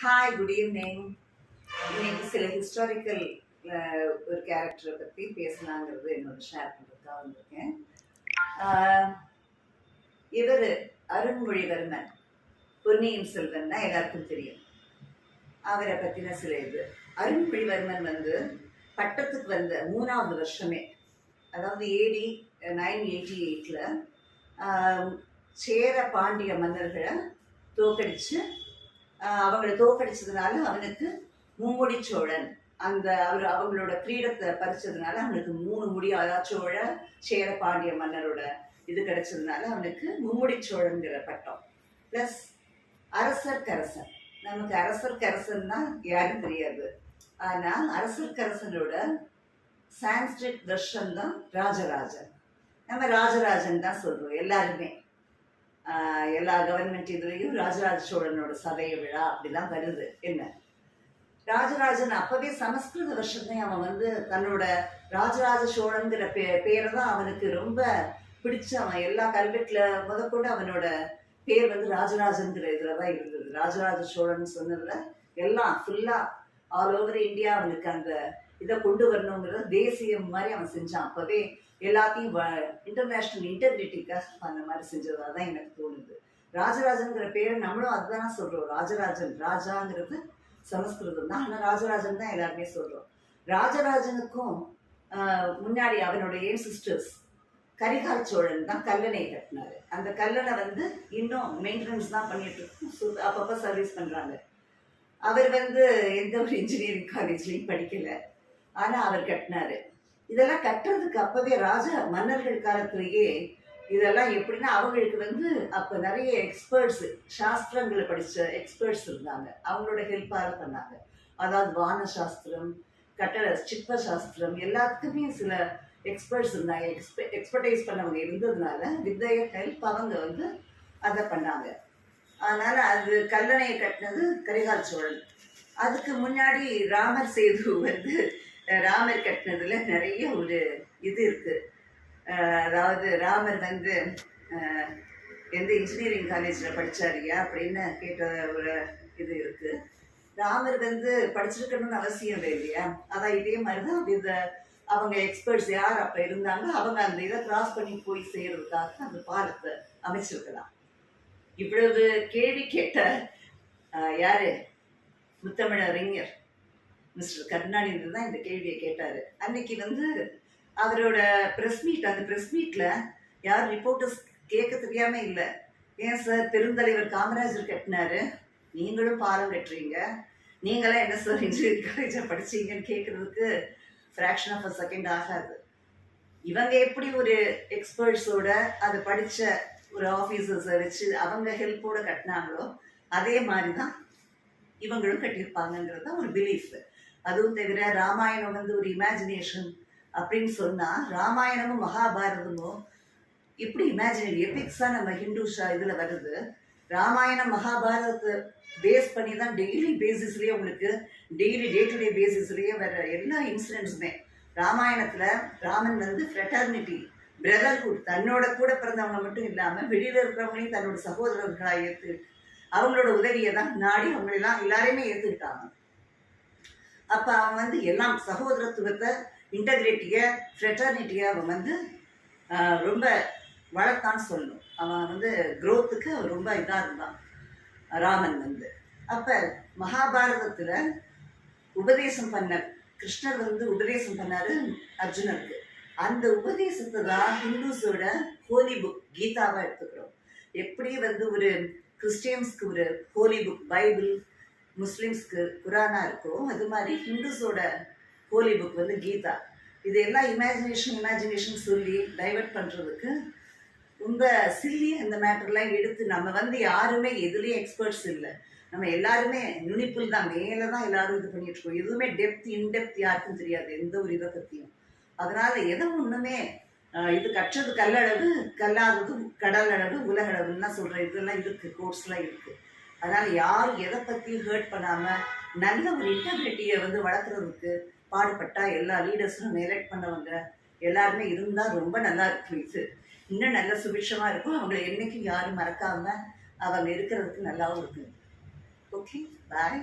Hi, good evening. இன்னைக்கு சில historical ஒரு கேரக்டரை பற்றி பேசலாங்கிறது என்னோட ஷேர் பண்ணுறதுக்காக வந்திருக்கேன். இவர் அருண்மொழிவர்மன், பொன்னியின் செல்வன் தான் எல்லாருக்கும் தெரியும். அவரை பற்றின சில அருண்மொழிவர்மன் பட்டத்துக்கு வந்த 3வது வருஷமே, அதாவது AD 988 சேர பாண்டிய மன்னர்களை தோக்கடிச்சு, அவங்களை தோக்கடிச்சதுனால அவனுக்கு மும்முடி சோழன், அவங்களோட கிரீடத்தை பறிச்சதுனால அவனுக்கு 3 முடி, அதாவது சோழ சேர பாண்டிய மன்னரோட இது கிடைச்சதுனால அவனுக்கு மும்முடி சோழன்கிற பட்டம். ப்ளஸ் அரசர்க்கரசன். நமக்கு அரசர்க்கரசன் தான் யாரும் தெரியாது, ஆனால் அரசர்க்கரசனோட சான்ஸ்கிரிட் வெர்ஷன் தான் ராஜராஜன். நம்ம ராஜராஜன் தான் சொல்றோம் எல்லாருமே. எல்லா கவர்மெண்ட் இதுலையும் ராஜராஜ சோழனோட சதய விழா அப்படிலாம் வருது. என்ன ராஜராஜன் அப்பவே சமஸ்கிருத வருஷத்தையும் அவன் தன்னோட ராஜராஜ சோழன்கிற பேரை தான் அவனுக்கு ரொம்ப பிடிச்ச. அவன் எல்லா கல்வெட்டுல முதற்கொண்டு அவனோட பேர் ராஜராஜன்கிற இதுலதான் இருந்தது. ராஜராஜ சோழன் சொன்னதுல எல்லாம் ஃபுல்லா ஆல் ஓவர் இந்தியா அவனுக்கு அந்த இதை கொண்டு வரணுங்கிறத தேசியம் மாதிரி அவன் செஞ்சான். அப்பவே எல்லாத்தையும் இன்டர்நேஷனல் இன்டெகிரிட்டிக்காக அந்த மாதிரி செஞ்சதா தான் எனக்கு தோணுது. ராஜராஜன்கிற பேரை நம்மளும் அதுதான் சொல்றோம். ராஜராஜன், ராஜாங்கிறது சமஸ்கிருதம் தான், ஆனால் ராஜராஜன் தான் எல்லாருமே சொல்றோம். ராஜராஜனுக்கும் முன்னாடி அவனோட சிஸ்டர்ஸ் கரிகால் சோழன் தான் கல்லணை கட்டினாரு. அந்த கல்லணை இன்னும் மெயின்டெனன்ஸ் தான் பண்ணிட்டு இருக்கோம், அப்பப்போ சர்வீஸ் பண்றாங்க. அவர் எந்த ஒரு இன்ஜினியரிங் காலேஜ்லையும் படிக்கல, ஆனா அவர் கட்டினாரு. இதெல்லாம் கட்டுறதுக்கு அப்பவே மன்னர்கள் காலத்திலேயே இதெல்லாம் எப்படின்னா அவங்களுக்கு அப்ப நிறைய எக்ஸ்பர்ட்ஸ், சாஸ்திரங்களை படிச்ச எக்ஸ்பர்ட்ஸ் இருந்தாங்க, அவங்களோட ஹெல்ப்பாக பண்ணாங்க. அதாவது வான சாஸ்திரம், கட்டட சிற்ப சாஸ்திரம், எல்லாத்துக்குமே சில எக்ஸ்பர்ட்ஸ் இருந்தாங்க. எக்ஸ்பர்டைஸ் பண்ணவங்க இருந்ததுனால வித் தயர் ஹெல்ப் அவங்க அதை பண்ணாங்க. அதனால அது கல்லணையை கட்டினது கரிகால் சோழன். அதுக்கு முன்னாடி ராமர் சேது ராமர் கட்டினதுல நிறைய ஒரு இது இருக்கு. அதாவது ராமர் எந்த இன்ஜினியரிங் காலேஜில் படிச்சாரியா அப்படின்னு கேட்ட ஒரு இது இருக்கு. ராமர் படிச்சிருக்கணும்னு அவசியம் இல்லையா? அதான் இதே மாதிரிதான் அவங்க எக்ஸ்பர்ட்ஸ் யார் அப்ப இருந்தாங்க, அவங்க அந்த இதை கிராஸ் பண்ணி போய் செய்யறதுக்காக அந்த பாலத்தை அமைச்சிருக்கலாம். இவ்வளவு கேள்வி கேட்ட யாரு? முத்தமிழறிஞர் மிஸ்டர் கருணாநிதி தான் இந்த கேள்வியை கேட்டாரு. அன்னைக்கு அவரோட பிரஸ் மீட், அந்த பிரஸ் மீட்ல யார் ரிப்போர்ட்டர்ஸ் கேட்க தெரியாம இல்லை. ஏன் சார், பெருந்தலைவர் காமராஜர் கட்டினாரு, நீங்களும் பாலம் கட்டுறீங்க, நீங்களாம் என்ன சார் இன்ஜினியரிங் காலேஜா படிச்சீங்கன்னு கேட்கறதுக்கு ஃப்ராக்ஷன் ஆஃப் அ செகண்ட் ஆகாது. இவங்க எப்படி ஒரு எக்ஸ்பர்ட்ஸோட அதை படிச்ச ஒரு ஆஃபீஸர்ஸை வச்சு அவங்க ஹெல்ப்போட கட்டினாங்களோ அதே மாதிரி தான் இவங்களும் கட்டியிருப்பாங்கங்கிறது தான் ஒரு பிலீஃப். அதுவும் தவிர ராமாயணம் ஒரு இமேஜினேஷன் அப்படின்னு சொன்னா, ராமாயணமும் மகாபாரதமும் இப்படி இமேஜினரி எபிக்ஸா நம்ம ஹிந்துஷா இதுல வருது. ராமாயணம் மகாபாரதத்தை பேஸ் பண்ணி தான் டெய்லி பேசிஸ்லயே உங்களுக்கு டெய்லி டே டு டே பேசிஸ்லயே வர எல்லா இன்சிடென்ட்ஸுமே. ராமாயணத்துல ராமன் ஃப்ரெட்டர்னிட்டி, பிரதர்ஹுட், தன்னோட கூட பிறந்தவங்க மட்டும் இல்லாம வெளியில இருக்கிறவங்களையும் தன்னோட சகோதரர்களா ஏற்று அவங்களோட உதவியை தான் நாடி அவங்களெல்லாம் எல்லாரையுமே ஏற்றுக்கிட்டாங்க. அப்ப அவன் எல்லாம் சகோதரத்துவத்தை, இன்டெகிரிட்டிய, ஃப்ரெட்டர்னிட்டியை அவன் ரொம்ப வளர்த்தான்னு சொல்லணும். அவன் குரோத்துக்கு ரொம்ப இதாக இருந்தான் ராமன். அப்ப மகாபாரதத்துல உபதேசம் பண்ண கிருஷ்ணர் உபதேசம் பண்ணாரு அர்ஜுனருக்கு. அந்த உபதேசத்தை தான் ஹிந்துஸோட ஹோலி புக் கீதாவா எடுத்துக்கிறோம். எப்படி ஒரு கிறிஸ்டியன்ஸ்க்கு ஒரு ஹோலி புக் பைபிள், முஸ்லிம்ஸ்க்கு குரானா இருக்கோ, அது மாதிரி ஹிந்துஸோட ஹோலி புக் கீதா. இது எல்லாம் இமேஜினேஷன் சொல்லி டைவர்ட் பண்றதுக்கு ரொம்ப சில்லி அந்த மேட்டர்லாம் எடுத்து நம்ம யாருமே எதுலேயும் எக்ஸ்பர்ட்ஸ் இல்லை. நம்ம எல்லாருமே நுனிப்புல் தான், மேலே தான் எல்லாரும் இது பண்ணிட்டு இருக்கோம். எதுவுமே டெப்த் இன்டெப்த் யாருக்கும் தெரியாது எந்த ஒரு இதை பற்றியும். அதனால எதை ஒன்றுமே இது கற்றது கல்லளவு, கல்லாதது கடல் அளவு, உலகளவுன்னா சொல்ற இதெல்லாம் இருக்கு, கோர்ஸ்லாம் இருக்கு. அதனால யாரும் எதை பற்றியும் ஹேர்ட் பண்ணாம நல்ல ஒரு இன்டெகிரிட்டியை வளர்க்குறதுக்கு பாடுபட்டா எல்லா லீடர்ஸும் எலெக்ட் பண்ணவங்க எல்லாருமே இருந்தா ரொம்ப நல்லா இருக்கும். இது இன்னும் நல்ல சுபிட்சமா இருக்கும். அவங்களை என்னைக்கும் யாரும் மறக்காம அவங்க இருக்கிறதுக்கு நல்லாவும் இருக்கு. Okay bye.